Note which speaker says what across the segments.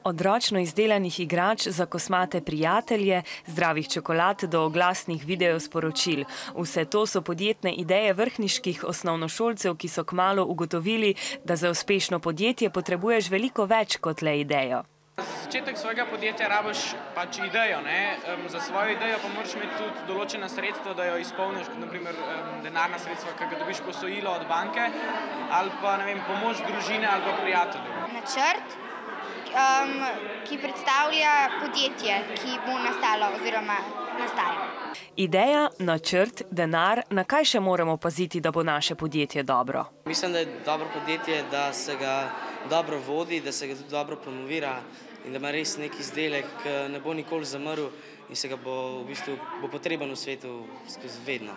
Speaker 1: Od ročno izdelanih igrač za kosmate prijatelje, zdravih čokolad do oglasnih videosporočil. Vse to so podjetne ideje vrhniških osnovnošolcev, ki so kmalu ugotovili, da za uspešno podjetje potrebuješ veliko več kot le idejo.
Speaker 2: Za začetek svojega podjetja rabiš pač idejo, ne? Za svojo idejo pa moraš imeti tudi določena sredstva, da jo izpolniš, kot naprimer denarna sredstva, ki ga dobiš posojilo od banke, ali pa, ne vem, pomoč družine ali pa prijateljev.
Speaker 3: Načrt, ki predstavlja podjetje, ki bo nastalo oziroma nastaja.
Speaker 1: Ideja, načrt, denar, na kaj še moramo paziti, da bo naše podjetje dobro?
Speaker 4: Mislim, da je dobro podjetje, da se ga dobro vodi, da se ga tudi dobro promovira in da ima res nek izdelek, ki ne bo nikoli zamrl in se ga bo v bistvu potreben v svetu skozi vedno.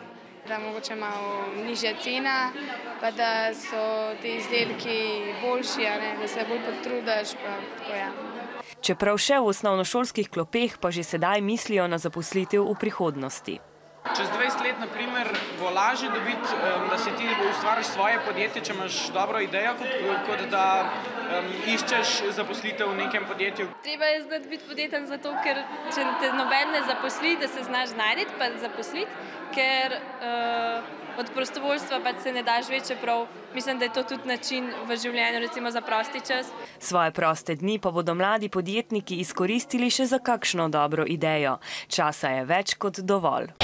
Speaker 5: Da mogoče malo nižja cena, pa da so ti izdelki boljši, da se bolj potrudiš, pa tako ja.
Speaker 1: Čeprav še v osnovnošolskih klopeh pa že sedaj mislijo na zaposlitev v prihodnosti.
Speaker 2: Čez 20 let, na primer, bo lažje dobiti, da si ti ustvariš svoje podjetje, če imaš dobro idejo, kot da iščeš zaposlitev v nekem podjetju.
Speaker 6: Treba je znati biti podjeten zato, ker če te noben ne zaposli, da se znaš znajti pa zaposliti, ker od prostovoljstva pač se ne daš več, čeprav mislim, da je to tudi način v življenju, recimo za prosti čas.
Speaker 1: Svoje proste dni pa bodo mladi podjetniki izkoristili še za kakšno dobro idejo. Časa je več kot dovolj.